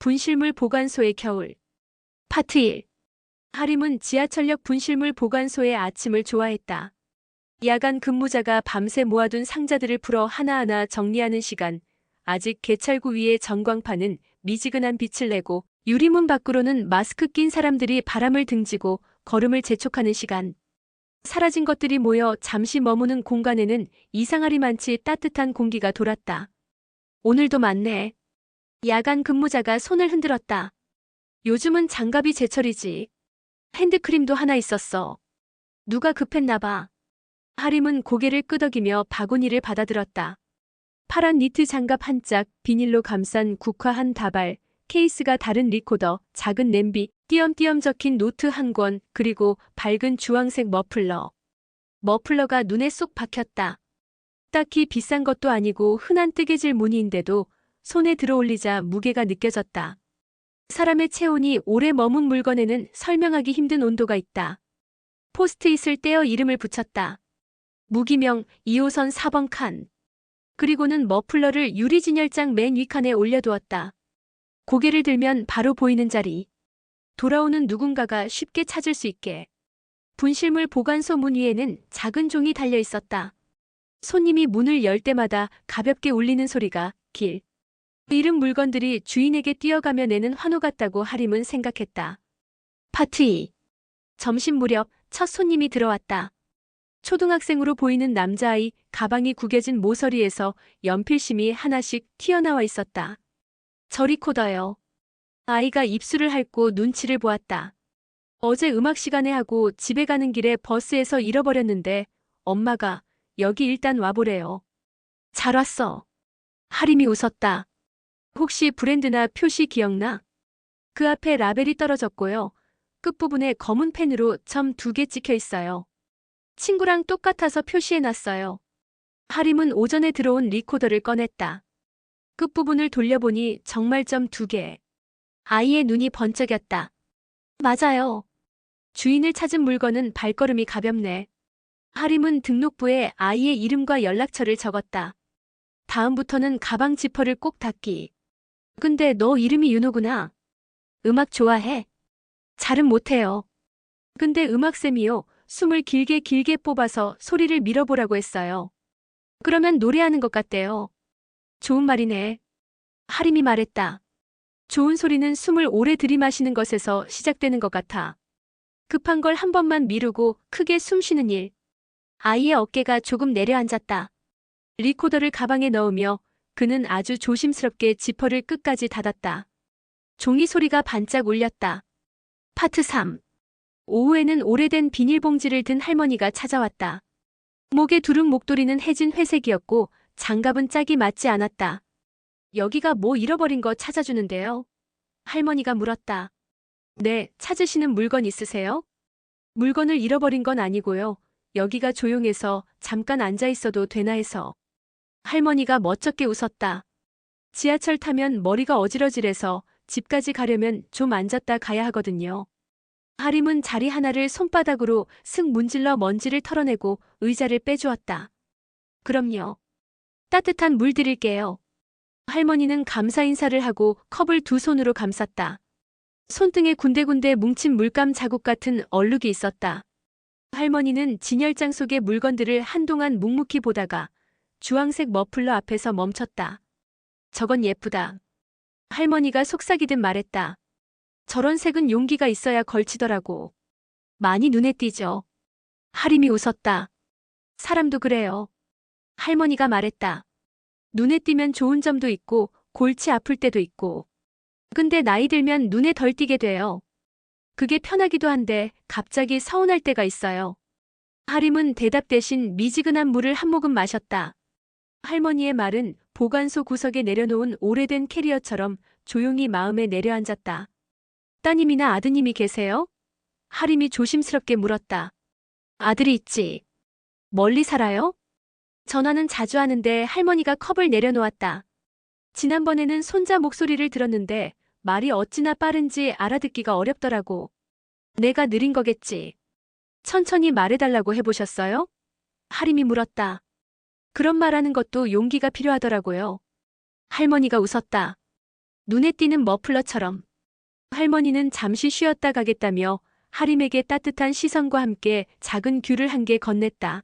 분실물 보관소의 겨울. 파트 1. 하림은 지하철역 분실물 보관소의 아침을 좋아했다. 야간 근무자가 밤새 모아둔 상자들을 풀어 하나하나 정리하는 시간. 아직 개찰구 위의 전광판은 미지근한 빛을 내고 유리문 밖으로는 마스크 낀 사람들이 바람을 등지고 걸음을 재촉하는 시간. 사라진 것들이 모여 잠시 머무는 공간에는 이상하리만치 따뜻한 공기가 돌았다. 오늘도 많네. 야간 근무자가 손을 흔들었다. 요즘은 장갑이 제철이지. 핸드크림도 하나 있었어. 누가 급했나 봐. 하림은 고개를 끄덕이며 바구니를 받아들었다. 파란 니트 장갑 한 짝, 비닐로 감싼 국화 한 다발, 케이스가 다른 리코더, 작은 냄비, 띄엄띄엄 적힌 노트 한 권, 그리고 밝은 주황색 머플러. 머플러가 눈에 쏙 박혔다. 딱히 비싼 것도 아니고 흔한 뜨개질 무늬인데도 손에 들어올리자 무게가 느껴졌다. 사람의 체온이 오래 머문 물건에는 설명하기 힘든 온도가 있다. 포스트잇을 떼어 이름을 붙였다. 무기명 2호선 4번 칸. 그리고는 머플러를 유리진열장 맨 위칸에 올려두었다. 고개를 들면 바로 보이는 자리. 돌아오는 누군가가 쉽게 찾을 수 있게. 분실물 보관소 문 위에는 작은 종이 달려 있었다. 손님이 문을 열 때마다 가볍게 울리는 소리가 길. 잃은 물건들이 주인에게 뛰어가며 내는 환호 같다고 하림은 생각했다. 파트 2. 점심 무렵 첫 손님이 들어왔다. 초등학생으로 보이는 남자아이, 가방이 구겨진 모서리에서 연필심이 하나씩 튀어나와 있었다. 저 리코더요. 아이가 입술을 핥고 눈치를 보았다. 어제 음악 시간에 하고 집에 가는 길에 버스에서 잃어버렸는데 엄마가 여기 일단 와보래요. 잘 왔어. 하림이 웃었다. 혹시 브랜드나 표시 기억나? 그 앞에 라벨이 떨어졌고요. 끝부분에 검은 펜으로 점 2개 찍혀 있어요. 친구랑 똑같아서 표시해놨어요. 하림은 오전에 들어온 리코더를 꺼냈다. 끝부분을 돌려보니 정말 점 2개. 아이의 눈이 번쩍였다. 맞아요. 주인을 찾은 물건은 발걸음이 가볍네. 하림은 등록부에 아이의 이름과 연락처를 적었다. 다음부터는 가방 지퍼를 꼭 닫기. 근데 너 이름이 윤호구나. 음악 좋아해? 잘은 못해요. 근데 음악쌤이요. 숨을 길게 길게 뽑아서 소리를 밀어보라고 했어요. 그러면 노래하는 것 같대요. 좋은 말이네. 하림이 말했다. 좋은 소리는 숨을 오래 들이마시는 것에서 시작되는 것 같아. 급한 걸 한 번만 미루고 크게 숨 쉬는 일. 아이의 어깨가 조금 내려앉았다. 리코더를 가방에 넣으며 그는 아주 조심스럽게 지퍼를 끝까지 닫았다. 종이 소리가 반짝 울렸다. 파트 3. 오후에는 오래된 비닐봉지를 든 할머니가 찾아왔다. 목에 두른 목도리는 해진 회색이었고 장갑은 짝이 맞지 않았다. 여기가 뭐 잃어버린 거 찾아주는데요? 할머니가 물었다. 네, 찾으시는 물건 있으세요? 물건을 잃어버린 건 아니고요. 여기가 조용해서 잠깐 앉아 있어도 되나 해서. 할머니가 멋쩍게 웃었다. 지하철 타면 머리가 어지러질해서 집까지 가려면 좀 앉았다 가야 하거든요. 하림은 자리 하나를 손바닥으로 슥 문질러 먼지를 털어내고 의자를 빼주었다. 그럼요. 따뜻한 물 드릴게요. 할머니는 감사 인사를 하고 컵을 두 손으로 감쌌다. 손등에 군데군데 뭉친 물감 자국 같은 얼룩이 있었다. 할머니는 진열장 속의 물건들을 한동안 묵묵히 보다가 주황색 머플러 앞에서 멈췄다. 저건 예쁘다. 할머니가 속삭이듯 말했다. 저런 색은 용기가 있어야 걸치더라고. 많이 눈에 띄죠. 하림이 웃었다. 사람도 그래요. 할머니가 말했다. 눈에 띄면 좋은 점도 있고 골치 아플 때도 있고. 근데 나이 들면 눈에 덜 띄게 돼요. 그게 편하기도 한데 갑자기 서운할 때가 있어요. 하림은 대답 대신 미지근한 물을 한 모금 마셨다. 할머니의 말은 보관소 구석에 내려놓은 오래된 캐리어처럼 조용히 마음에 내려앉았다. 따님이나 아드님이 계세요? 하림이 조심스럽게 물었다. 아들이 있지. 멀리 살아요? 전화는 자주 하는데 할머니가 컵을 내려놓았다. 지난번에는 손자 목소리를 들었는데 말이 어찌나 빠른지 알아듣기가 어렵더라고. 내가 느린 거겠지. 천천히 말해달라고 해보셨어요? 하림이 물었다. 그런 말하는 것도 용기가 필요하더라고요. 할머니가 웃었다. 눈에 띄는 머플러처럼. 할머니는 잠시 쉬었다 가겠다며 하림에게 따뜻한 시선과 함께 작은 귤을 한 개 건넸다.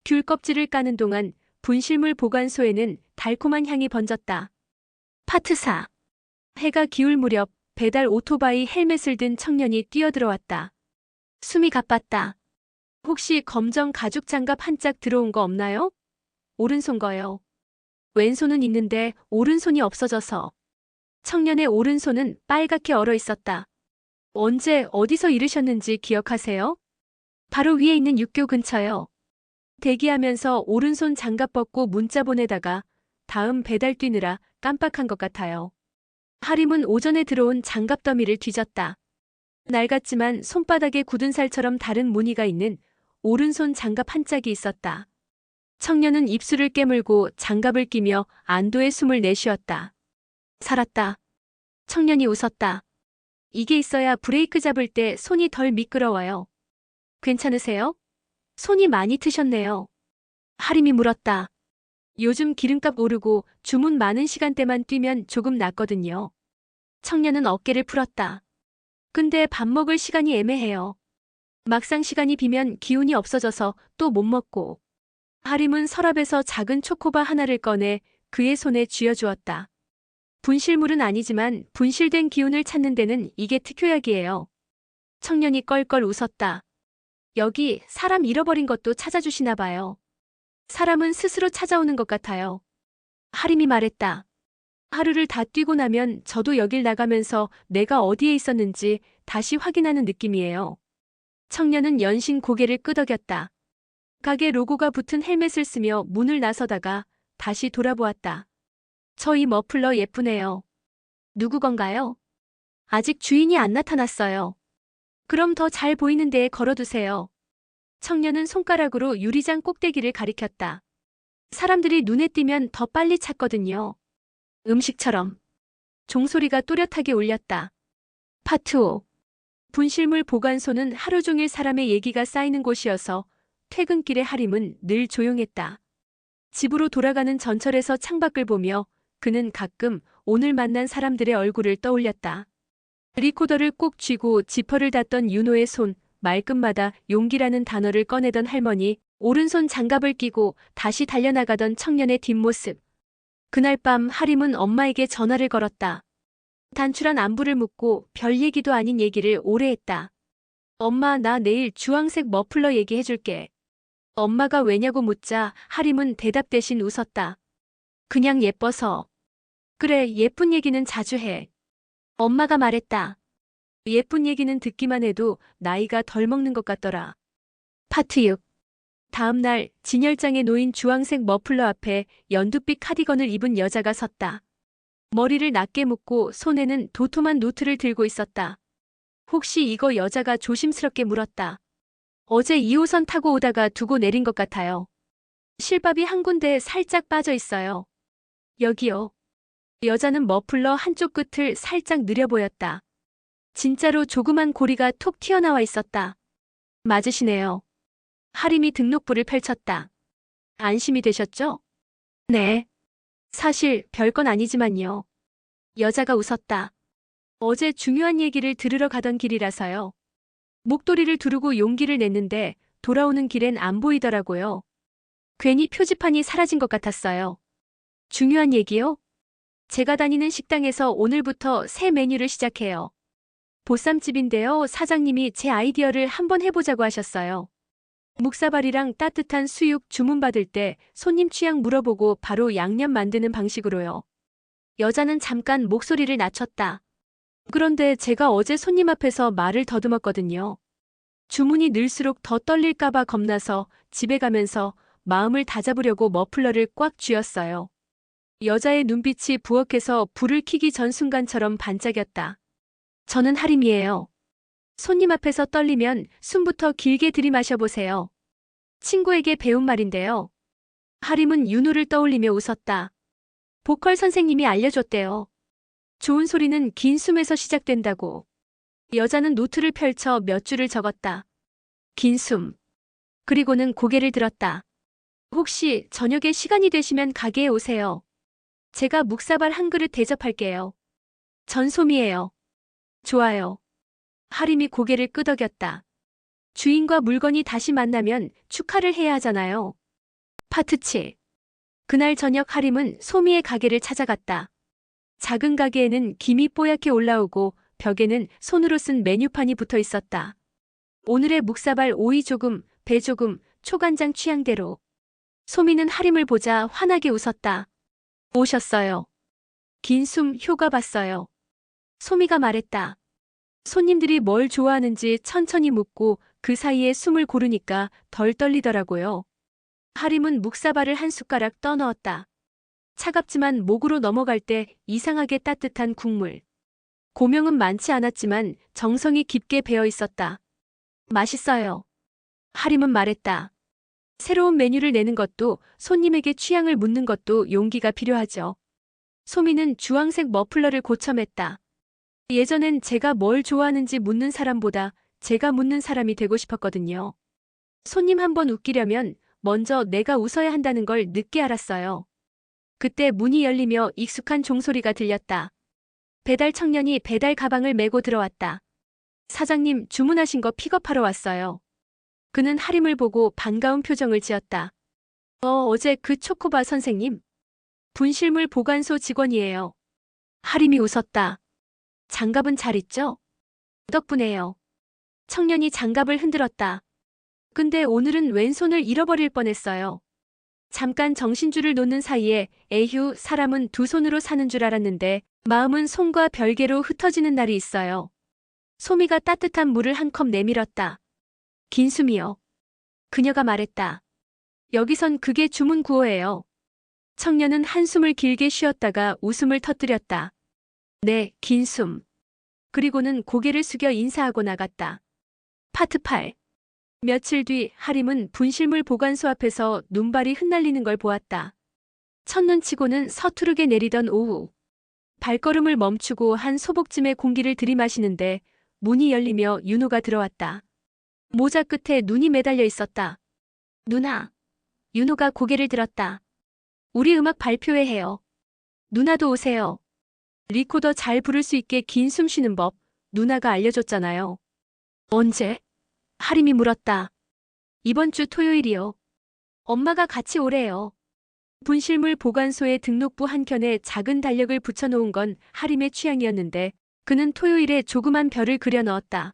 귤 껍질을 까는 동안 분실물 보관소에는 달콤한 향이 번졌다. 파트 4. 해가 기울 무렵 배달 오토바이 헬멧을 든 청년이 뛰어들어왔다. 숨이 가빴다. 혹시 검정 가죽 장갑 한 짝 들어온 거 없나요? 오른손 거요. 왼손은 있는데 오른손이 없어져서. 청년의 오른손은 빨갛게 얼어 있었다. 언제 어디서 잃으셨는지 기억하세요? 바로 위에 있는 육교 근처요. 대기하면서 오른손 장갑 벗고 문자 보내다가 다음 배달 뛰느라 깜빡한 것 같아요. 하림은 오전에 들어온 장갑 더미를 뒤졌다. 낡았지만 손바닥에 굳은 살처럼 다른 무늬가 있는 오른손 장갑 한 짝이 있었다. 청년은 입술을 깨물고 장갑을 끼며 안도의 숨을 내쉬었다. 살았다. 청년이 웃었다. 이게 있어야 브레이크 잡을 때 손이 덜 미끄러워요. 괜찮으세요? 손이 많이 트셨네요. 하림이 물었다. 요즘 기름값 오르고 주문 많은 시간대만 뛰면 조금 낫거든요. 청년은 어깨를 풀었다. 근데 밥 먹을 시간이 애매해요. 막상 시간이 비면 기운이 없어져서 또 못 먹고. 하림은 서랍에서 작은 초코바 하나를 꺼내 그의 손에 쥐어주었다. 분실물은 아니지만 분실된 기운을 찾는 데는 이게 특효약이에요. 청년이 껄껄 웃었다. 여기 사람 잃어버린 것도 찾아주시나 봐요. 사람은 스스로 찾아오는 것 같아요. 하림이 말했다. 하루를 다 뛰고 나면 저도 여길 나가면서 내가 어디에 있었는지 다시 확인하는 느낌이에요. 청년은 연신 고개를 끄덕였다. 가게 로고가 붙은 헬멧을 쓰며 문을 나서다가 다시 돌아보았다. 저 이 머플러 예쁘네요. 누구 건가요? 아직 주인이 안 나타났어요. 그럼 더 잘 보이는 데에 걸어두세요. 청년은 손가락으로 유리장 꼭대기를 가리켰다. 사람들이 눈에 띄면 더 빨리 찾거든요. 음식처럼. 종소리가 또렷하게 울렸다. 파트 5. 분실물 보관소는 하루 종일 사람의 얘기가 쌓이는 곳이어서 퇴근길의 하림은 늘 조용했다. 집으로 돌아가는 전철에서 창밖을 보며 그는 가끔 오늘 만난 사람들의 얼굴을 떠올렸다. 리코더를 꼭 쥐고 지퍼를 닫던 윤호의 손, 말끝마다 용기라는 단어를 꺼내던 할머니, 오른손 장갑을 끼고 다시 달려나가던 청년의 뒷모습. 그날 밤 하림은 엄마에게 전화를 걸었다. 단출한 안부를 묻고 별 얘기도 아닌 얘기를 오래 했다. 엄마, 나 내일 주황색 머플러 얘기해줄게. 엄마가 왜냐고 묻자 하림은 대답 대신 웃었다. 그냥 예뻐서. 그래, 예쁜 얘기는 자주 해. 엄마가 말했다. 예쁜 얘기는 듣기만 해도 나이가 덜 먹는 것 같더라. 파트 6. 다음 날 진열장에 놓인 주황색 머플러 앞에 연두빛 카디건을 입은 여자가 섰다. 머리를 낮게 묶고 손에는 도톰한 노트를 들고 있었다. 혹시 이거 여자가 조심스럽게 물었다. 어제 2호선 타고 오다가 두고 내린 것 같아요. 실밥이 한 군데 살짝 빠져 있어요. 여기요. 여자는 머플러 한쪽 끝을 살짝 느려보였다. 진짜로 조그만 고리가 톡 튀어나와 있었다. 맞으시네요. 하림이 등록부를 펼쳤다. 안심이 되셨죠? 네. 사실 별건 아니지만요. 여자가 웃었다. 어제 중요한 얘기를 들으러 가던 길이라서요. 목도리를 두르고 용기를 냈는데 돌아오는 길엔 안 보이더라고요. 괜히 표지판이 사라진 것 같았어요. 중요한 얘기요? 제가 다니는 식당에서 오늘부터 새 메뉴를 시작해요. 보쌈집인데요. 사장님이 제 아이디어를 한번 해보자고 하셨어요. 묵사발이랑 따뜻한 수육 주문받을 때 손님 취향 물어보고 바로 양념 만드는 방식으로요. 여자는 잠깐 목소리를 낮췄다. 그런데 제가 어제 손님 앞에서 말을 더듬었거든요. 주문이 늘수록 더 떨릴까봐 겁나서 집에 가면서 마음을 다잡으려고 머플러를 꽉 쥐었어요. 여자의 눈빛이 부엌에서 불을 켜기 전 순간처럼 반짝였다. 저는 하림이에요. 손님 앞에서 떨리면 숨부터 길게 들이마셔보세요. 친구에게 배운 말인데요. 하림은 윤호를 떠올리며 웃었다. 보컬 선생님이 알려줬대요. 좋은 소리는 긴 숨에서 시작된다고. 여자는 노트를 펼쳐 몇 줄을 적었다. 긴 숨. 그리고는 고개를 들었다. 혹시 저녁에 시간이 되시면 가게에 오세요. 제가 묵사발 한 그릇 대접할게요. 전소미예요. 좋아요. 하림이 고개를 끄덕였다. 주인과 물건이 다시 만나면 축하를 해야 하잖아요. 파트 7. 그날 저녁 하림은 소미의 가게를 찾아갔다. 작은 가게에는 김이 뽀얗게 올라오고 벽에는 손으로 쓴 메뉴판이 붙어 있었다. 오늘의 묵사발 오이 조금, 배 조금, 초간장 취향대로. 소미는 하림을 보자 환하게 웃었다. 오셨어요. 긴 숨 효과 봤어요. 소미가 말했다. 손님들이 뭘 좋아하는지 천천히 묻고 그 사이에 숨을 고르니까 덜 떨리더라고요. 하림은 묵사발을 한 숟가락 떠넣었다. 차갑지만 목으로 넘어갈 때 이상하게 따뜻한 국물. 고명은 많지 않았지만 정성이 깊게 배어 있었다. 맛있어요. 하림은 말했다. 새로운 메뉴를 내는 것도 손님에게 취향을 묻는 것도 용기가 필요하죠. 소미는 주황색 머플러를 고쳐맸다. 예전엔 제가 뭘 좋아하는지 묻는 사람보다 제가 묻는 사람이 되고 싶었거든요. 손님 한 번 웃기려면 먼저 내가 웃어야 한다는 걸 늦게 알았어요. 그때 문이 열리며 익숙한 종소리가 들렸다. 배달 청년이 배달 가방을 메고 들어왔다. 사장님, 주문하신 거 픽업하러 왔어요. 그는 하림을 보고 반가운 표정을 지었다. 어제 그 초코바 선생님? 분실물 보관소 직원이에요. 하림이 웃었다. 장갑은 잘 있죠? 덕분에요. 청년이 장갑을 흔들었다. 근데 오늘은 왼손을 잃어버릴 뻔했어요. 잠깐 정신줄을 놓는 사이에 에휴, 사람은 두 손으로 사는 줄 알았는데 마음은 손과 별개로 흩어지는 날이 있어요. 소미가 따뜻한 물을 한 컵 내밀었다. 긴 숨이요. 그녀가 말했다. 여기선 그게 주문 구호예요. 청년은 한숨을 길게 쉬었다가 웃음을 터뜨렸다. 네, 긴 숨. 그리고는 고개를 숙여 인사하고 나갔다. 파트 8. 며칠 뒤 하림은 분실물 보관소 앞에서 눈발이 흩날리는 걸 보았다. 첫눈치고는 서투르게 내리던 오후. 발걸음을 멈추고 한 소복쯤의 공기를 들이마시는데 문이 열리며 윤호가 들어왔다. 모자 끝에 눈이 매달려 있었다. 누나. 윤호가 고개를 들었다. 우리 음악 발표회 해요. 누나도 오세요. 리코더 잘 부를 수 있게 긴 숨 쉬는 법 누나가 알려줬잖아요. 언제? 하림이 물었다. 이번 주 토요일이요. 엄마가 같이 오래요. 분실물 보관소의 등록부 한켠에 작은 달력을 붙여놓은 건 하림의 취향이었는데 그는 토요일에 조그만 별을 그려 넣었다.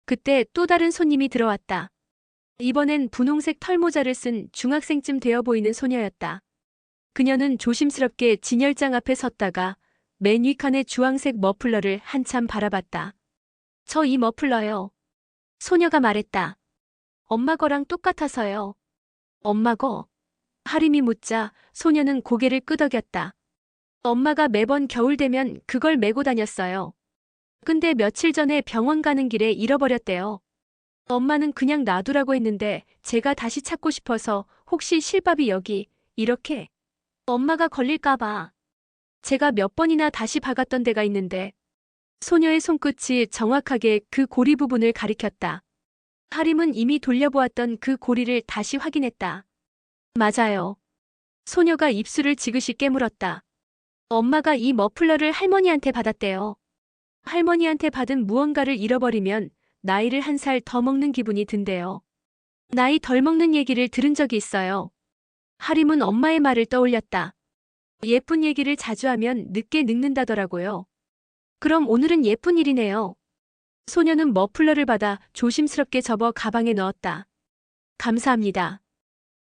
그때 또 다른 손님이 들어왔다. 이번엔 분홍색 털모자를 쓴 중학생쯤 되어 보이는 소녀였다. 그녀는 조심스럽게 진열장 앞에 섰다가 맨 위칸의 주황색 머플러를 한참 바라봤다. 저 이 머플러요. 소녀가 말했다. 엄마 거랑 똑같아서요. 엄마 거? 하림이 묻자 소녀는 고개를 끄덕였다. 엄마가 매번 겨울 되면 그걸 메고 다녔어요. 근데 며칠 전에 병원 가는 길에 잃어버렸대요. 엄마는 그냥 놔두라고 했는데 제가 다시 찾고 싶어서 혹시 실밥이 여기 이렇게 엄마가 걸릴까봐 제가 몇 번이나 다시 박았던 데가 있는데 소녀의 손끝이 정확하게 그 고리 부분을 가리켰다. 하림은 이미 돌려보았던 그 고리를 다시 확인했다. 맞아요. 소녀가 입술을 지그시 깨물었다. 엄마가 이 머플러를 할머니한테 받았대요. 할머니한테 받은 무언가를 잃어버리면 나이를 한 살 더 먹는 기분이 든대요. 나이 덜 먹는 얘기를 들은 적이 있어요. 하림은 엄마의 말을 떠올렸다. 예쁜 얘기를 자주 하면 늦게 늙는다더라고요. 그럼 오늘은 예쁜 일이네요. 소녀는 머플러를 받아 조심스럽게 접어 가방에 넣었다. 감사합니다.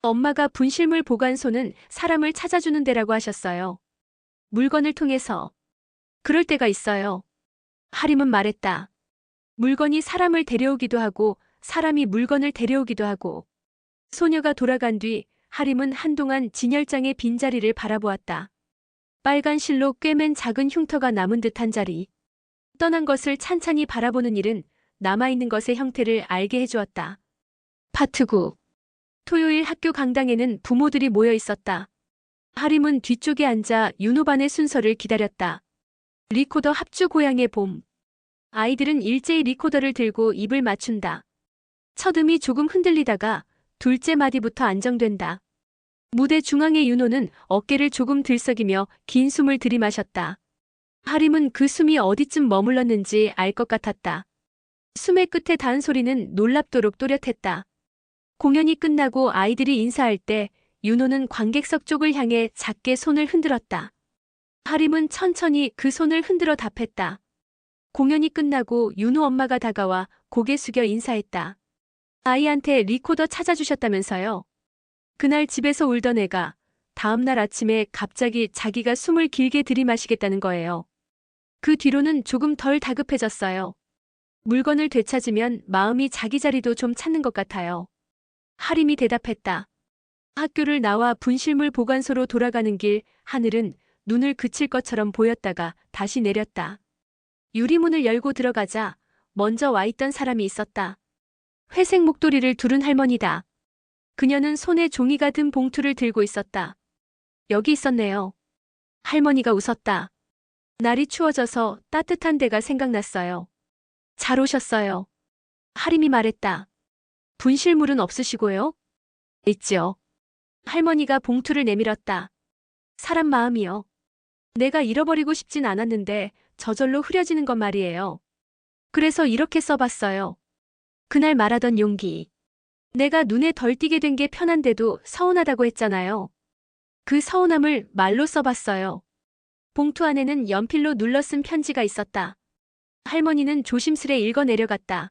엄마가 분실물 보관소는 사람을 찾아주는 데라고 하셨어요. 물건을 통해서. 그럴 때가 있어요. 하림은 말했다. 물건이 사람을 데려오기도 하고 사람이 물건을 데려오기도 하고. 소녀가 돌아간 뒤 하림은 한동안 진열장의 빈자리를 바라보았다. 빨간 실로 꿰맨 작은 흉터가 남은 듯한 자리. 떠난 것을 찬찬히 바라보는 일은 남아있는 것의 형태를 알게 해주었다. 파트 9. 토요일 학교 강당에는 부모들이 모여 있었다. 하림은 뒤쪽에 앉아 윤호반의 순서를 기다렸다. 리코더 합주 고향의 봄. 아이들은 일제히 리코더를 들고 입을 맞춘다. 첫 음이 조금 흔들리다가 둘째 마디부터 안정된다. 무대 중앙의 윤호는 어깨를 조금 들썩이며 긴 숨을 들이마셨다. 하림은 그 숨이 어디쯤 머물렀는지 알 것 같았다. 숨의 끝에 닿은 소리는 놀랍도록 또렷했다. 공연이 끝나고 아이들이 인사할 때 윤호는 관객석 쪽을 향해 작게 손을 흔들었다. 하림은 천천히 그 손을 흔들어 답했다. 공연이 끝나고 윤호 엄마가 다가와 고개 숙여 인사했다. 아이한테 리코더 찾아주셨다면서요. 그날 집에서 울던 애가 다음날 아침에 갑자기 자기가 숨을 길게 들이마시겠다는 거예요. 그 뒤로는 조금 덜 다급해졌어요. 물건을 되찾으면 마음이 자기 자리도 좀 찾는 것 같아요. 하림이 대답했다. 학교를 나와 분실물 보관소로 돌아가는 길, 하늘은 눈을 그칠 것처럼 보였다가 다시 내렸다. 유리문을 열고 들어가자 먼저 와 있던 사람이 있었다. 회색 목도리를 두른 할머니다. 그녀는 손에 종이가 든 봉투를 들고 있었다. 여기 있었네요. 할머니가 웃었다. 날이 추워져서 따뜻한 데가 생각났어요. 잘 오셨어요. 하림이 말했다. 분실물은 없으시고요? 있지요. 할머니가 봉투를 내밀었다. 사람 마음이요. 내가 잃어버리고 싶진 않았는데 저절로 흐려지는 것 말이에요. 그래서 이렇게 써봤어요. 그날 말하던 용기. 내가 눈에 덜 띄게 된 게 편한데도 서운하다고 했잖아요. 그 서운함을 말로 써봤어요. 봉투 안에는 연필로 눌러 쓴 편지가 있었다. 할머니는 조심스레 읽어 내려갔다.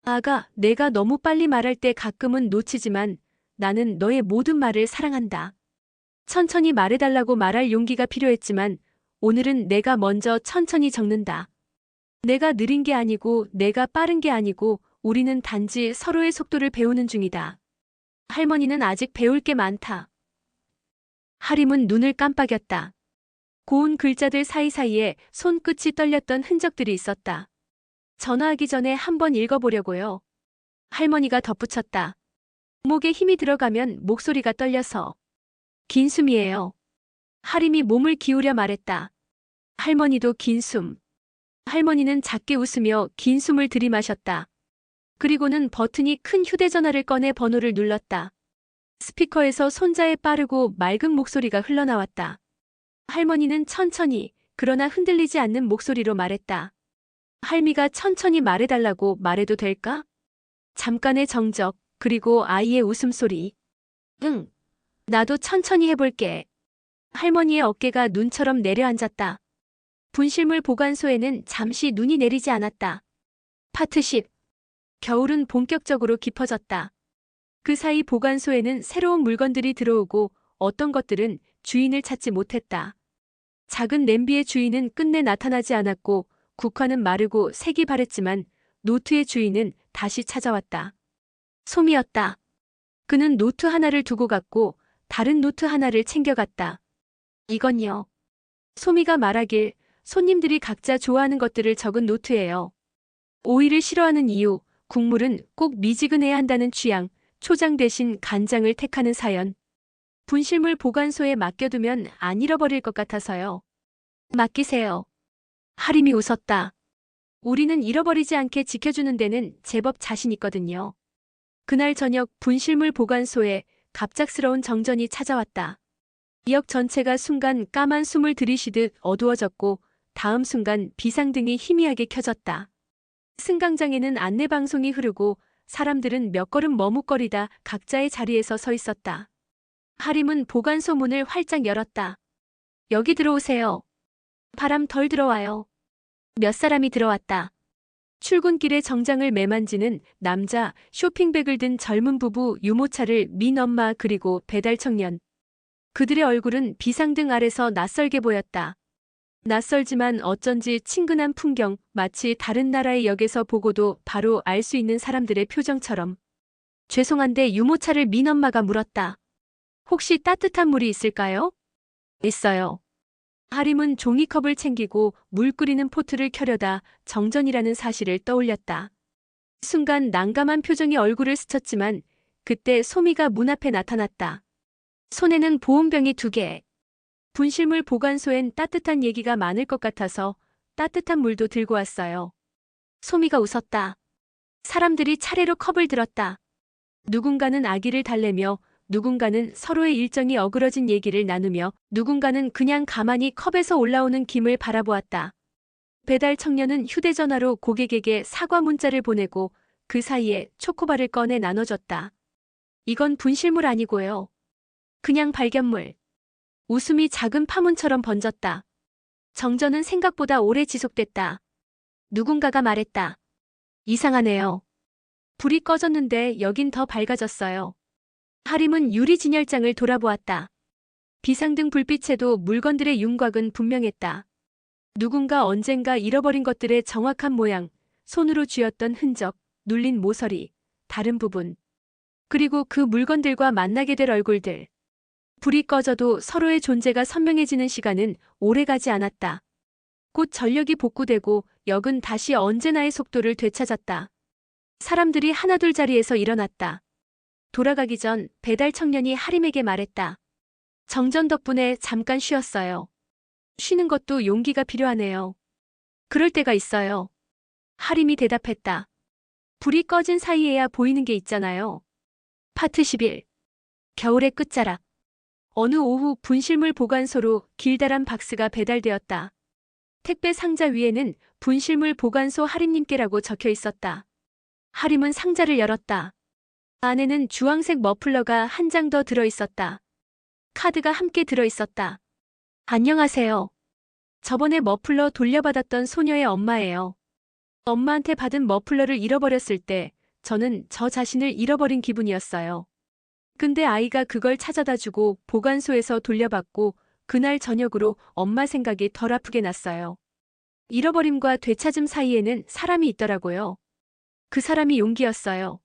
아가, 내가 너무 빨리 말할 때 가끔은 놓치지만 나는 너의 모든 말을 사랑한다. 천천히 말해달라고 말할 용기가 필요했지만 오늘은 내가 먼저 천천히 적는다. 내가 느린 게 아니고 내가 빠른 게 아니고 우리는 단지 서로의 속도를 배우는 중이다. 할머니는 아직 배울 게 많다. 하림은 눈을 깜빡였다. 고운 글자들 사이사이에 손끝이 떨렸던 흔적들이 있었다. 전화하기 전에 한번 읽어보려고요. 할머니가 덧붙였다. 목에 힘이 들어가면 목소리가 떨려서. 긴 숨이에요. 하림이 몸을 기울여 말했다. 할머니도 긴 숨. 할머니는 작게 웃으며 긴 숨을 들이마셨다. 그리고는 버튼이 큰 휴대전화를 꺼내 번호를 눌렀다. 스피커에서 손자의 빠르고 맑은 목소리가 흘러나왔다. 할머니는 천천히, 그러나 흔들리지 않는 목소리로 말했다. 할미가 천천히 말해달라고 말해도 될까? 잠깐의 정적, 그리고 아이의 웃음소리. 응. 나도 천천히 해볼게. 할머니의 어깨가 눈처럼 내려앉았다. 분실물 보관소에는 잠시 눈이 내리지 않았다. 파트 10. 겨울은 본격적으로 깊어졌다. 그 사이 보관소에는 새로운 물건들이 들어오고 어떤 것들은 주인을 찾지 못했다. 작은 냄비의 주인은 끝내 나타나지 않았고 국화는 마르고 색이 바랬지만 노트의 주인은 다시 찾아왔다. 솜이었다. 그는 노트 하나를 두고 갔고 다른 노트 하나를 챙겨갔다. 이건요. 솜이가 말하길 손님들이 각자 좋아하는 것들을 적은 노트예요. 오이를 싫어하는 이유, 국물은 꼭 미지근해야 한다는 취향, 초장 대신 간장을 택하는 사연. 분실물 보관소에 맡겨두면 안 잃어버릴 것 같아서요. 맡기세요. 하림이 웃었다. 우리는 잃어버리지 않게 지켜주는 데는 제법 자신 있거든요. 그날 저녁 분실물 보관소에 갑작스러운 정전이 찾아왔다. 지역 전체가 순간 까만 숨을 들이쉬듯 어두워졌고 다음 순간 비상등이 희미하게 켜졌다. 승강장에는 안내방송이 흐르고 사람들은 몇 걸음 머뭇거리다 각자의 자리에서 서 있었다. 하림은 보관소 문을 활짝 열었다. 여기 들어오세요. 바람 덜 들어와요. 몇 사람이 들어왔다. 출근길에 정장을 매만지는 남자, 쇼핑백을 든 젊은 부부, 유모차를 민 엄마 그리고 배달 청년. 그들의 얼굴은 비상등 아래서 낯설게 보였다. 낯설지만 어쩐지 친근한 풍경, 마치 다른 나라의 역에서 보고도 바로 알 수 있는 사람들의 표정처럼. 죄송한데 유모차를 민 엄마가 물었다. 혹시 따뜻한 물이 있을까요? 있어요. 하림은 종이컵을 챙기고 물 끓이는 포트를 켜려다 정전이라는 사실을 떠올렸다. 순간 난감한 표정이 얼굴을 스쳤지만 그때 소미가 문 앞에 나타났다. 손에는 보온병이 2개. 분실물 보관소엔 따뜻한 얘기가 많을 것 같아서 따뜻한 물도 들고 왔어요. 소미가 웃었다. 사람들이 차례로 컵을 들었다. 누군가는 아기를 달래며 누군가는 서로의 일정이 어그러진 얘기를 나누며 누군가는 그냥 가만히 컵에서 올라오는 김을 바라보았다. 배달 청년은 휴대전화로 고객에게 사과 문자를 보내고 그 사이에 초코바를 꺼내 나눠줬다. 이건 분실물 아니고요. 그냥 발견물. 웃음이 작은 파문처럼 번졌다. 정전은 생각보다 오래 지속됐다. 누군가가 말했다. 이상하네요. 불이 꺼졌는데 여긴 더 밝아졌어요. 하림은 유리 진열장을 돌아보았다. 비상등 불빛에도 물건들의 윤곽은 분명했다. 누군가 언젠가 잃어버린 것들의 정확한 모양, 손으로 쥐었던 흔적, 눌린 모서리, 다른 부분. 그리고 그 물건들과 만나게 될 얼굴들. 불이 꺼져도 서로의 존재가 선명해지는 시간은 오래가지 않았다. 곧 전력이 복구되고 역은 다시 언제나의 속도를 되찾았다. 사람들이 하나둘 자리에서 일어났다. 돌아가기 전 배달 청년이 하림에게 말했다. 정전 덕분에 잠깐 쉬었어요. 쉬는 것도 용기가 필요하네요. 그럴 때가 있어요. 하림이 대답했다. 불이 꺼진 사이에야 보이는 게 있잖아요. 파트 11. 겨울의 끝자락. 어느 오후 분실물 보관소로 길다란 박스가 배달되었다. 택배 상자 위에는 분실물 보관소 하림님께라고 적혀 있었다. 하림은 상자를 열었다. 안에는 주황색 머플러가 한 장 더 들어있었다. 카드가 함께 들어있었다. 안녕하세요. 저번에 머플러 돌려받았던 소녀의 엄마예요. 엄마한테 받은 머플러를 잃어버렸을 때 저는 저 자신을 잃어버린 기분이었어요. 근데 아이가 그걸 찾아다 주고 보관소에서 돌려받고 그날 저녁으로 엄마 생각이 덜 아프게 났어요. 잃어버림과 되찾음 사이에는 사람이 있더라고요. 그 사람이 용기였어요.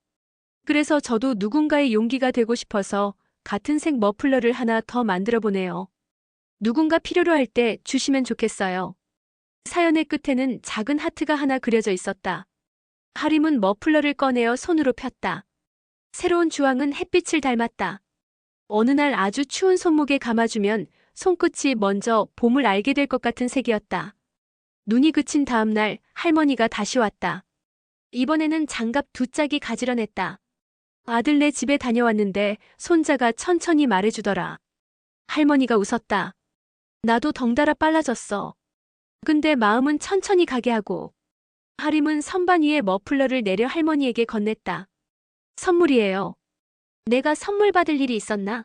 그래서 저도 누군가의 용기가 되고 싶어서 같은 색 머플러를 하나 더 만들어 보네요. 누군가 필요로 할 때 주시면 좋겠어요. 사연의 끝에는 작은 하트가 하나 그려져 있었다. 하림은 머플러를 꺼내어 손으로 폈다. 새로운 주황은 햇빛을 닮았다. 어느 날 아주 추운 손목에 감아주면 손끝이 먼저 봄을 알게 될 것 같은 색이었다. 눈이 그친 다음 날 할머니가 다시 왔다. 이번에는 장갑 두 짝이 가지런했다. 아들네 집에 다녀왔는데 손자가 천천히 말해주더라. 할머니가 웃었다. 나도 덩달아 빨라졌어. 근데 마음은 천천히 가게 하고. 하림은 선반 위에 머플러를 내려 할머니에게 건넸다. 선물이에요. 내가 선물 받을 일이 있었나?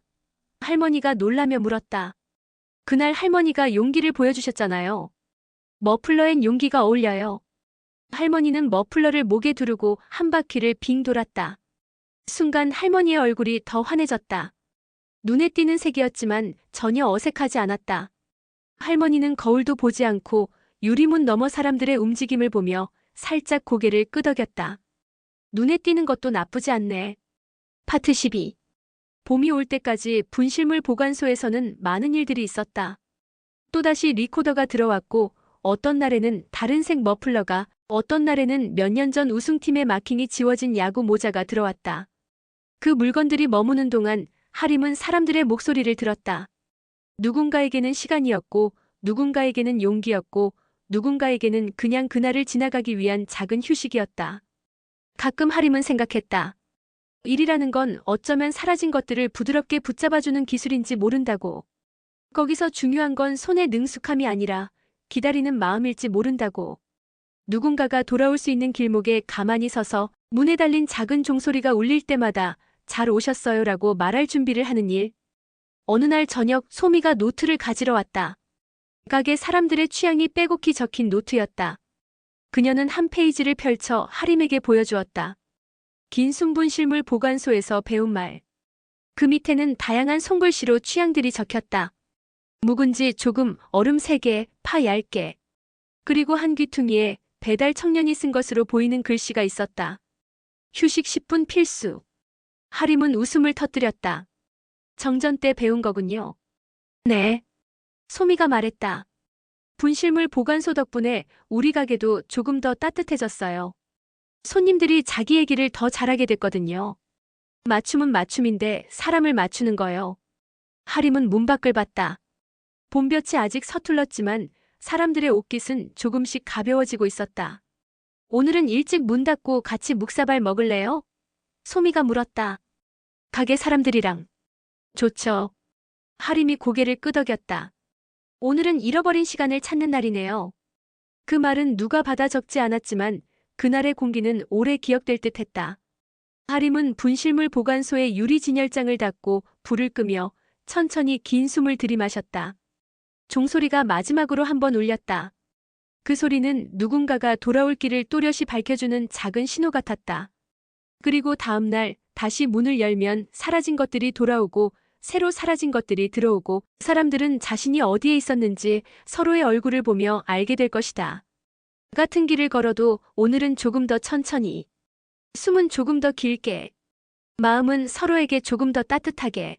할머니가 놀라며 물었다. 그날 할머니가 용기를 보여주셨잖아요. 머플러엔 용기가 어울려요. 할머니는 머플러를 목에 두르고 한 바퀴를 빙 돌았다. 순간 할머니의 얼굴이 더 환해졌다. 눈에 띄는 색이었지만 전혀 어색하지 않았다. 할머니는 거울도 보지 않고 유리문 너머 사람들의 움직임을 보며 살짝 고개를 끄덕였다. 눈에 띄는 것도 나쁘지 않네. 파트 12. 봄이 올 때까지 분실물 보관소에서는 많은 일들이 있었다. 또다시 리코더가 들어왔고 어떤 날에는 다른 색 머플러가, 어떤 날에는 몇 년 전 우승팀의 마킹이 지워진 야구 모자가 들어왔다. 그 물건들이 머무는 동안 하림은 사람들의 목소리를 들었다. 누군가에게는 시간이었고, 누군가에게는 용기였고, 누군가에게는 그냥 그날을 지나가기 위한 작은 휴식이었다. 가끔 하림은 생각했다. 일이라는 건 어쩌면 사라진 것들을 부드럽게 붙잡아주는 기술인지 모른다고. 거기서 중요한 건 손의 능숙함이 아니라 기다리는 마음일지 모른다고. 누군가가 돌아올 수 있는 길목에 가만히 서서 문에 달린 작은 종소리가 울릴 때마다 잘 오셨어요라고 말할 준비를 하는 일. 어느 날 저녁 소미가 노트를 가지러 왔다. 가게 사람들의 취향이 빼곡히 적힌 노트였다. 그녀는 한 페이지를 펼쳐 하림에게 보여주었다. 긴 순분실물 보관소에서 배운 말. 그 밑에는 다양한 손글씨로 취향들이 적혔다. 묵은지 조금, 얼음 3개, 파 얇게. 그리고 한 귀퉁이에 배달 청년이 쓴 것으로 보이는 글씨가 있었다. 휴식 10분 필수. 하림은 웃음을 터뜨렸다. 정전 때 배운 거군요. 네. 소미가 말했다. 분실물 보관소 덕분에 우리 가게도 조금 더 따뜻해졌어요. 손님들이 자기 얘기를 더 잘하게 됐거든요. 맞춤은 맞춤인데 사람을 맞추는 거요. 하림은 문 밖을 봤다. 봄볕이 아직 서툴렀지만 사람들의 옷깃은 조금씩 가벼워지고 있었다. 오늘은 일찍 문 닫고 같이 묵사발 먹을래요? 소미가 물었다. 가게 사람들이랑. 좋죠. 하림이 고개를 끄덕였다. 오늘은 잃어버린 시간을 찾는 날이네요. 그 말은 누가 받아 적지 않았지만 그날의 공기는 오래 기억될 듯 했다. 하림은 분실물 보관소에 유리 진열장을 닫고 불을 끄며 천천히 긴 숨을 들이마셨다. 종소리가 마지막으로 한 번 울렸다. 그 소리는 누군가가 돌아올 길을 또렷이 밝혀주는 작은 신호 같았다. 그리고 다음 날 다시 문을 열면 사라진 것들이 돌아오고 새로 사라진 것들이 들어오고 사람들은 자신이 어디에 있었는지 서로의 얼굴을 보며 알게 될 것이다. 같은 길을 걸어도 오늘은 조금 더 천천히, 숨은 조금 더 길게, 마음은 서로에게 조금 더 따뜻하게.